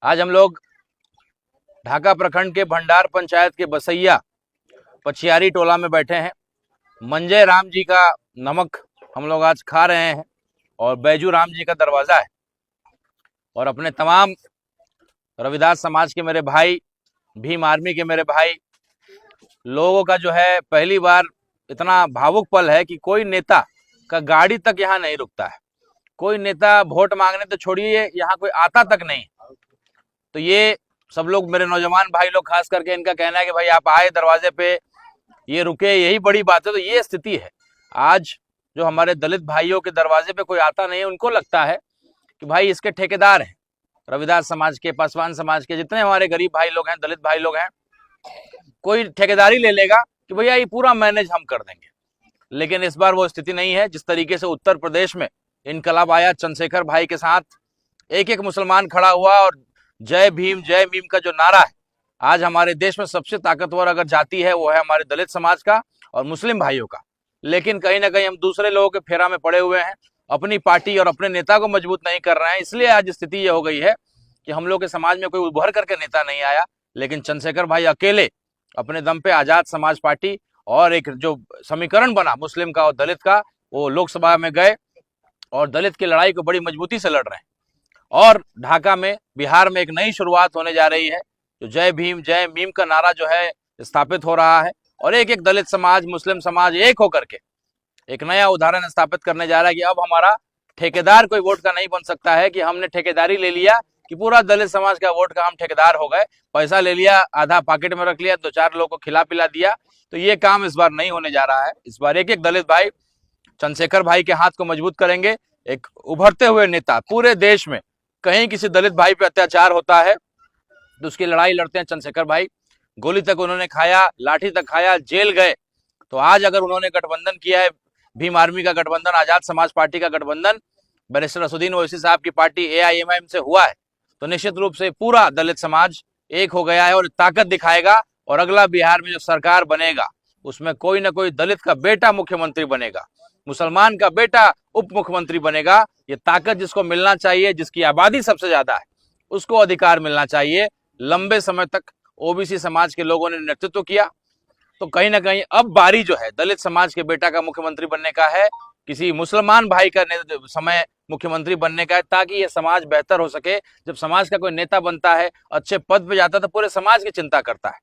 आज हम लोग ढाका प्रखंड के भंडार पंचायत के बसैया पछियारी टोला में बैठे हैं। मंजय राम जी का नमक हम लोग आज खा रहे हैं और बैजू राम जी का दरवाजा है। और अपने तमाम रविदास समाज के मेरे भाई, भीम आर्मी के मेरे भाई लोगों का जो है पहली बार इतना भावुक पल है कि कोई नेता का गाड़ी तक यहाँ नहीं रुकता है। कोई नेता वोट मांगने तो छोड़िए, यहाँ कोई आता तक नहीं। तो ये सब लोग मेरे नौजवान भाई लोग खास करके इनका कहना है कि भाई आप आए दरवाजे पे, ये रुके, यही बड़ी बात है। तो ये स्थिति है आज जो हमारे दलित भाइयों के दरवाजे पे कोई आता नहीं है। उनको लगता है कि भाई इसके ठेकेदार हैं रविदास समाज के, पासवान समाज के, जितने हमारे गरीब भाई लोग हैं, दलित भाई लोग हैं, कोई ठेकेदारी ले लेगा कि भैया ये पूरा मैनेज हम कर देंगे। लेकिन इस बार वो स्थिति नहीं है। जिस तरीके से उत्तर प्रदेश में इनकलाब आया, चंद्रशेखर भाई के साथ एक एक मुसलमान खड़ा हुआ और जय भीम जय भीम का जो नारा है, आज हमारे देश में सबसे ताकतवर अगर जाति है वो है हमारे दलित समाज का और मुस्लिम भाइयों का। लेकिन कहीं ना कहीं हम दूसरे लोगों के फेरा में पड़े हुए हैं, अपनी पार्टी और अपने नेता को मजबूत नहीं कर रहे हैं। इसलिए आज स्थिति ये हो गई है कि हम लोग के समाज में कोई उभर करके नेता नहीं आया। लेकिन चंद्रशेखर भाई अकेले अपने दम पे आजाद समाज पार्टी और एक जो समीकरण बना मुस्लिम का और दलित का, वो लोकसभा में गए और दलित की लड़ाई को बड़ी मजबूती से लड़ रहे हैं। और ढाका में, बिहार में एक नई शुरुआत होने जा रही है। जो जय भीम का नारा जो है स्थापित हो रहा है और एक एक दलित समाज, मुस्लिम समाज एक होकर के एक नया उदाहरण स्थापित करने जा रहा है कि अब हमारा ठेकेदार कोई वोट का नहीं बन सकता है कि हमने ठेकेदारी ले लिया कि पूरा दलित समाज का वोट का हम ठेकेदार हो गए, पैसा ले लिया, आधा पॉकेट में रख लिया, दो चार लोगों को खिला पिला दिया। तो ये काम इस बार नहीं होने जा रहा है। इस बार एक एक दलित भाई चंद्रशेखर भाई के हाथ को मजबूत करेंगे। एक उभरते हुए नेता, पूरे देश में कहीं किसी दलित भाई पे अत्याचार होता है तो उसकी लड़ाई लड़ते हैं चंद्रशेखर भाई। गोली तक उन्होंने खाया, लाठी तक खाया, जेल गए। तो आज अगर उन्होंने गठबंधन किया है, भीम आर्मी का गठबंधन, आजाद समाज पार्टी का गठबंधन, बैरिस्टर असदुद्दीन ओवैसी साहब की पार्टी AIMIM से हुआ है, तो निश्चित रूप से पूरा दलित समाज एक हो गया है और ताकत दिखाएगा। और अगला बिहार में जो सरकार बनेगा उसमें कोई ना कोई दलित का बेटा मुख्यमंत्री बनेगा, मुसलमान का बेटा उप मुख्यमंत्री बनेगा। ये ताकत जिसको मिलना चाहिए, जिसकी आबादी सबसे ज्यादा है, उसको अधिकार मिलना चाहिए। लंबे समय तक OBC समाज के लोगों ने नेतृत्व किया, तो कहीं ना कहीं अब बारी जो है दलित समाज के बेटा का मुख्यमंत्री बनने का है, किसी मुसलमान भाई का समय मुख्यमंत्री बनने का है, ताकि ये समाज बेहतर हो सके। जब समाज का कोई नेता बनता है, अच्छे पद पे जाता है, तो पूरे समाज की चिंता करता है।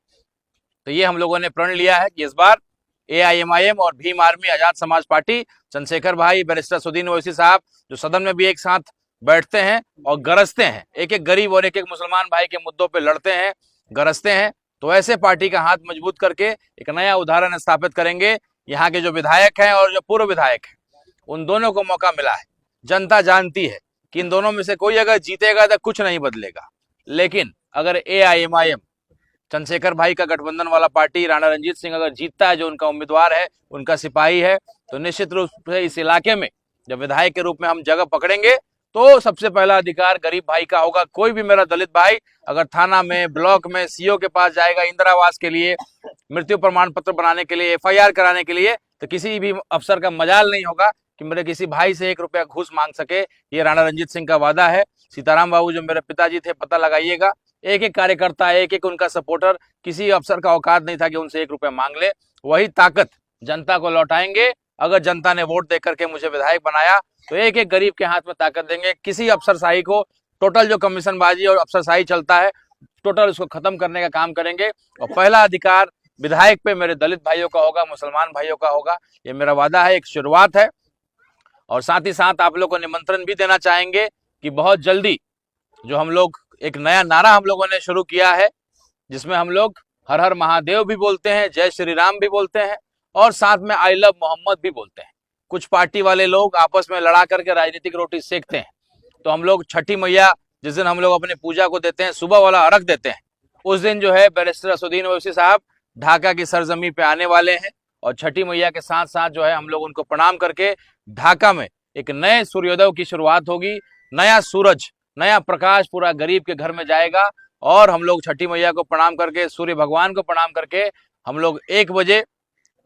तो ये हम लोगों ने प्रण लिया है कि इस बार AIMIM और भीम आर्मी, आजाद समाज पार्टी, चंद्रशेखर भाई, बैरिस्टर असदुद्दीन ओवैसी साहब जो सदन में भी एक साथ बैठते हैं और गरजते हैं, एक एक गरीब और एक एक मुसलमान भाई के मुद्दों पे लड़ते हैं, गरजते हैं, तो ऐसे पार्टी का हाथ मजबूत करके एक नया उदाहरण स्थापित करेंगे। यहाँ के जो विधायक हैं और जो पूर्व विधायक हैं, उन दोनों को मौका मिला है। जनता जानती है कि इन दोनों में से कोई अगर जीतेगा तो कुछ नहीं बदलेगा। लेकिन अगर AIMIM, चंद्रशेखर भाई का गठबंधन वाला पार्टी, राणा रंजीत सिंह अगर जीतता है, जो उनका उम्मीदवार है, उनका सिपाही है, तो निश्चित रूप से इस इलाके में जब विधायक के रूप में हम जगह पकड़ेंगे तो सबसे पहला अधिकार गरीब भाई का होगा। कोई भी मेरा दलित भाई अगर थाना में, ब्लॉक में, CO के पास जाएगा इंदिरा आवास के लिए, मृत्यु प्रमाण पत्र बनाने के लिए, FIR कराने के लिए, तो किसी भी अफसर का मजाल नहीं होगा कि मेरे किसी भाई से 1 रुपया घूस मांग सके। ये राणा रंजीत सिंह का वादा है। सीताराम बाबू जो मेरे पिताजी थे, पता लगाइएगा, एक एक कार्यकर्ता, एक एक उनका सपोर्टर, किसी अफसर का औकात नहीं था कि उनसे 1 रुपया मांग ले। वही ताकत जनता को लौटाएंगे। अगर जनता ने वोट देकर के मुझे विधायक बनाया तो एक एक गरीब के हाथ में ताकत देंगे। किसी अफसरशाही को, टोटल जो कमीशनबाजी और अफसरशाही चलता है, टोटल उसको खत्म करने का काम करेंगे। और पहला अधिकार विधायक पे मेरे दलित भाइयों का होगा, मुसलमान भाइयों का होगा। ये मेरा वादा है, एक शुरुआत है। और साथ ही साथ आप लोग को निमंत्रण भी देना चाहेंगे कि बहुत जल्दी जो हम लोग एक नया नारा हम लोगों ने शुरू किया है, जिसमें हम लोग हर हर महादेव भी बोलते हैं, जय श्री राम भी बोलते हैं और साथ में आई लव मोहम्मद भी बोलते हैं। कुछ पार्टी वाले लोग आपस में लड़ा करके राजनीतिक रोटी सेकते हैं, तो हम लोग छठी मैया जिस दिन हम लोग अपनी पूजा को देते हैं, सुबह वाला अर्घ देते हैं, उस दिन जो है बैरिस्टर असदुद्दीन ओवैसी साहब ढाका की सरजमी पे आने वाले हैं। और छठी मैया के साथ साथ जो है हम लोग उनको प्रणाम करके ढाका में एक नए सूर्योदय की शुरुआत होगी। नया सूरज, नया प्रकाश पूरा गरीब के घर में जाएगा। और हम लोग छठी मैया को प्रणाम करके, सूर्य भगवान को प्रणाम करके, हम लोग 1 बजे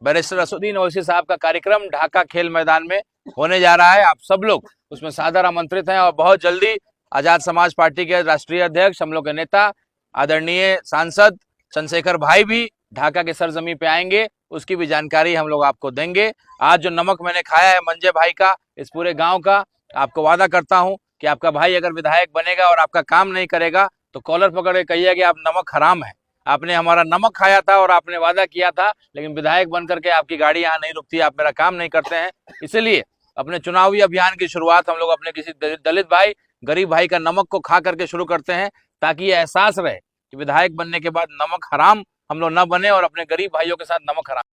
बैरिस्टर असदुद्दीन ओवैसी साहब का कार्यक्रम ढाका खेल मैदान में होने जा रहा है। आप सब लोग उसमें सादर आमंत्रित हैं और बहुत जल्दी आजाद समाज पार्टी के राष्ट्रीय अध्यक्ष, हम लोग के नेता आदरणीय सांसद चंद्रशेखर भाई भी ढाका के सरजमी पे आएंगे, उसकी भी जानकारी हम लोग आपको देंगे। आज जो नमक मैंने खाया है मंजे भाई का, इस पूरे गांव का, आपको वादा करता हूं कि आपका भाई अगर विधायक बनेगा और आपका काम नहीं करेगा तो कॉलर पकड़ के कहिए कि आप नमक हराम है, आपने हमारा नमक खाया था और आपने वादा किया था, लेकिन विधायक बन करके आपकी गाड़ी यहाँ नहीं रुकती, आप मेरा काम नहीं करते हैं। इसलिए अपने चुनावी अभियान की शुरुआत हम लोग अपने किसी दलित भाई, गरीब भाई का नमक को खा करके शुरू करते हैं, ताकि ये एहसास रहे कि विधायक बनने के बाद नमक हराम हम लोग न बने और अपने गरीब भाइयों के साथ नमक हराम।